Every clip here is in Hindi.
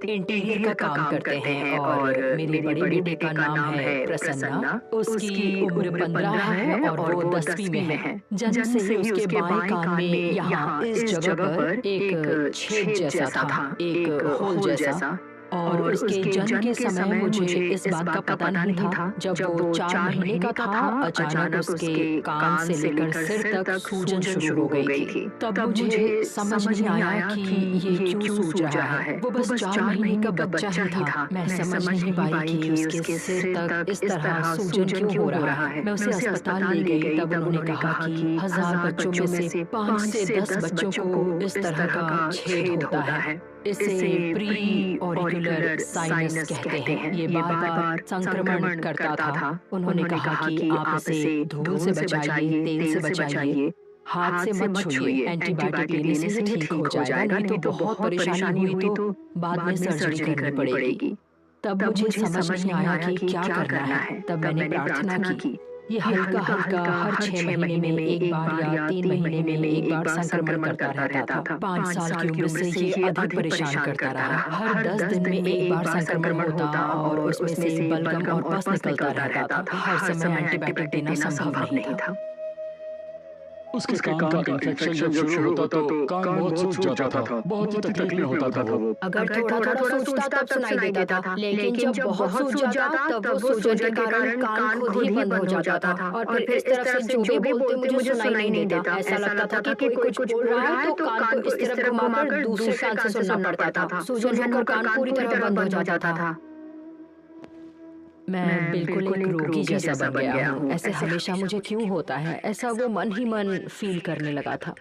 इंटीरियर का काम करते हैं और मेरे बड़े बेटे का नाम है प्रसन्ना। उसकी उम्र 15 है और वो 10वीं में है। जन्म से ही उसके बाएं कान में यहाँ इस जगह पर एक छेद जैसा था, एक होल जैसा। और उसके जन्म के समय मुझे इस बात का पता नहीं था। जब वो 4 महीने का था, अचानक उसके कान से लेकर सिर तक सूजन शुरू हो गई थी। तब मुझे समझ नहीं आया कि ये क्यों सूज रहा है। वो बस 4 महीने का बच्चा ही था। मैं समझ नहीं पाई कि उसके सिर तक इस तरह सूजन क्यों हो रहा है। मैं उसे अस्पताल ले गई, तब उन्होंने कहा कि 1000 बच्चों में से 5 से 10 बच्चों को इस तरह का छेद होता है। इसे प्री ऑरिकुलर साइनस कहते हैं। ये बार-बार संक्रमण करता था। उन्होंने कहा कि आप इसे धूल से बचाइए, तेल से बचाइए, हाथ से मत छुइए, एंटीबायोटिक लेने से ठीक हो जाएगा, नहीं तो बहुत परेशानी हुई तो बाद में सर्जरी करनी पड़ेगी। तब मुझे समझ नहीं आया कि क्या करना है। तब मैंने प्रार्थना की। ये हल्का-हल्का हर 6 महीने में एक बार या 3 महीने में एक बार संक्रमण करता रहता था। 5 साल की उम्र से ये अधिक परेशान करता रहा। हर 10 दिन में एक बार संक्रमण होता और उसमें से बलगम और पस निकलता रहता था। हर समय एंटीबायोटिक देना संभव नहीं था। उसके कान का इन्फेक्शन जब शुरू होता तो कान बहुत सूज जाता था, बहुत ही तकलीफ में होता था वो। अगर थोड़ा-थोड़ा सूजता तब सुनाई देता था, लेकिन जब बहुत सूज जाता तब वो सूजन के कारण कान खुद ही बंद हो जाता था और फिर इस तरफ से जो भी बोलते मुझे सुनाई नहीं देता। ऐसा लगता था कि कोई कुछ बोल रहा है तो कान को इस तरफ घुमाकर दूसरे कान से सुनना पड़ता था। सूजन होकर कान पूरी तरह बंद हो जाता था। मैं बिल्कुल एक रोगी जैसा बन गया हूँ। ऐसे हमेशा मुझे क्यों होता है? ऐसा वो मन ही मन फील करने लगा था।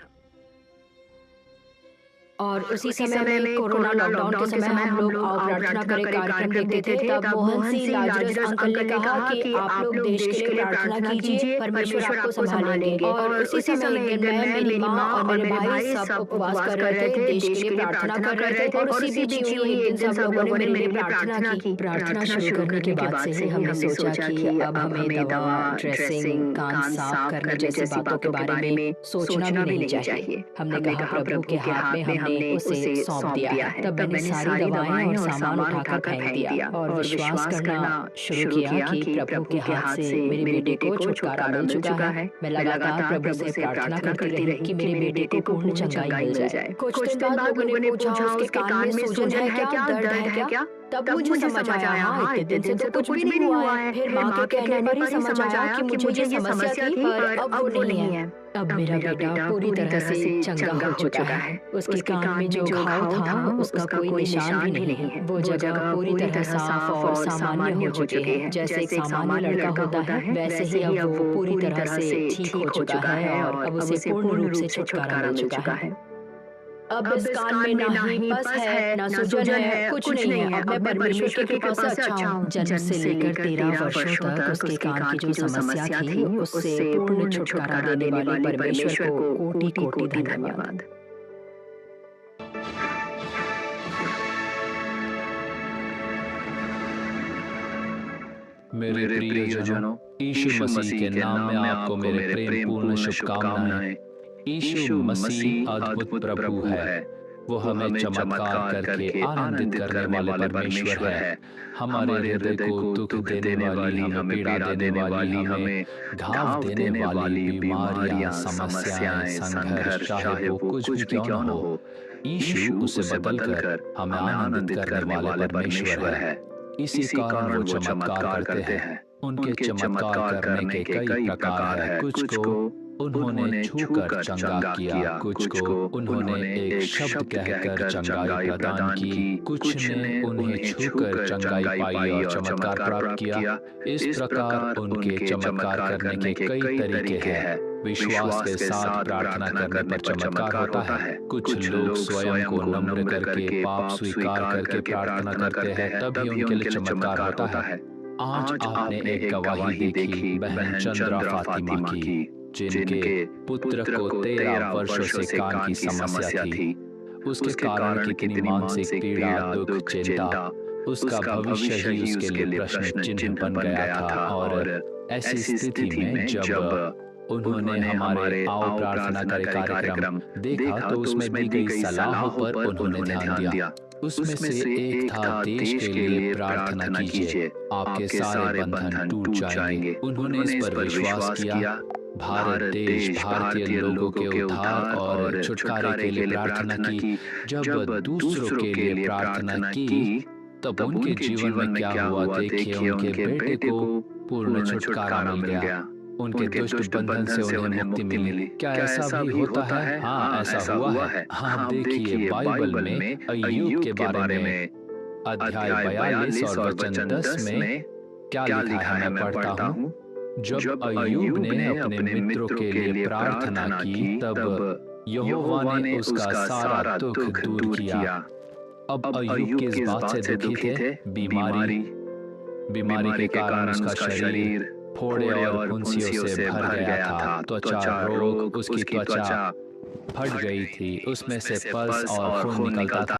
और उसी समय में कोरोना लॉकडाउन के समय हम लोग आओ प्रार्थना करें कार्यक्रम देखते थे। तब मोहन सिंह लाजरस अंकल ने कहा कि आप लोग देश के लिए प्रार्थना कीजिए, परमेश्वर आपको संभालेंगे। और उसी समय एक दिन मैं, मेरी माँ और मेरे भाई सब उपवास कर रहे थे, देश के लिए प्रार्थना कर रहे थे। और उसी बीच यूं एक दिन सब लोगों ने मेरे लिए प्रार्थना की। प्रार्थना शुरू करने के बाद से ही हमने सोचा कि अब हमें दवा, ड्रेसिंग, कान साफ करने जैसी बातों के बारे में सोचना भी नहीं चाहिए। हमने कहा प्रभु के हाथ में हमने उसे सौंप दिया है। तब मैंने सारी दवाएं और सामान उठाकर फेंक दिया और विश्वास करना शुरू किया कि प्रभु के हाथ से मेरे बेटे को छुटकारा मिल चुका है। मैं लगातार प्रभु से प्रार्थना करती रही कि मेरे बेटे को पूर्ण चंगाई मिल जाए। कुछ दिन बाद लोगों ने पूछा उसके कान में सूजन है क्या, दर्द है क्या? तब मुझे समझ आया, हाँ इतने दिन से तो कुछ भी नहीं हुआ है। फिर माँ के कहने पर ही समझ आया कि मुझे ये समस्या थी, पर अब वो नहीं है। अब मेरा बेटा पूरी तरह से चंगा हो चुका है। उसके कान में जो घाव था उसका कोई निशान भी नहीं है। वो जगह पूरी तरह साफ और सामान्य हो चुकी है। जैसे एक सामान्य लड़का होता है, वैसे ही अब वो पूरी तरह से ठीक हो चुका है और अब उसे पूर्ण रूप से छुटकारा मिल चुका है। अब इस कान में ना ही पस है, ना सूजन है, कुछ नहीं है। अब मैं परमेश्वर की कृपा से अच्छा हूँ। जन्म से लेकर 13 वर्षों तक उसके कान की जो समस्या थी, उससे पूर्ण छुटकारा देने वाले परमेश्वर को कोटि-कोटि धन्यवाद। मेरे प्रियजनों, यीशु मसीह के नाम में आपको मेरे प्रेम पूर्ण शुभकामनाएं। यीशु मसीह अद्भुत प्रभु है। वो हमें चमत्कार करके आनंदित करने वाले परमेश्वर है। हमारे हृदय को दुख देने वाली, हमें पीड़ा देने वाली, हमें घाव देने वाली बीमारियां, समस्याएं, संघर्ष, चाहे वो कुछ भी क्यों न हो, यीशु उसे बदलकर हमें आनंदित करने वाले परमेश्वर है। इसी कारण वो चमत्कार करते हैं। उनके चमत्कार करने के कई प्रकार हैं। कुछ को उन्होंने छूकर चंगा किया, कुछ को उन्होंने एक शब्द कहकर चंगाई प्रदान की, कुछ ने उन्हें छूकर चंगाई पाई और चमत्कार प्राप्त किया। इस प्रकार उनके चमत्कार करने के कई तरीके हैं। विश्वास के साथ प्रार्थना करने पर चमत्कार होता है। कुछ लोग स्वयं को नम्र करके पाप स्वीकार करके प्रार्थना करते हैं, तभी उनके लिए चमत्कार होता है। आज आपने एक गवाही देखी बहन चंद्रा फातिमा की, जिनके पुत्र को 13 वर्षों से कान की समस्या थी। उसके कारण कितनी मानसिक पीड़ा, दुख, चिंता, उसका भविष्य ही उसके लिए प्रश्न चिन्ह बन गया था। और ऐसी स्थिति में जब उन्होंने हमारे आओ प्रार्थना करे कार्यक्रम देखा तो उसमें दी गई सलाहों पर उन्होंने ध्यान दिया। उसमें से एक था, देश के लिए प्रार्थना कीजिए, आपके सारे बंधन टूट जाएंगे। उन्होंने इस पर विश्वास किया। भारत देश भारतीय लोगों के उद्धार और छुटकारे के लिए प्रार्थना की। जब दूसरों के लिए प्रार्थना की, तब उनके जीवन में क्या हुआ देखिए। उनके बेटे को पूर्ण छुटकारा मिल गया। उनके दुष्ट बंधन से उन्हें मुक्ति मिली। क्या ऐसा भी होता है? हाँ, ऐसा हुआ है। हाँ, देखिए बाइबल में अय्यूब के बारे में अध्याय 42 और वचन 10 में क्या लिखा है, मैं पढ़ता हूँ। जब अय्यूब ने अपने मित्रों के लिए प्रार्थना की, तब यहोवा ने उसका सारा दुख दूर किया। अब अय्यूब किस बात से दुखी थे? बीमारी के कारण उसका शरीर फोड़े और फुंसियों से भर गया था। त्वचा रोग, उसकी त्वचा फट गई थी, उसमें से पस और खून निकलता था।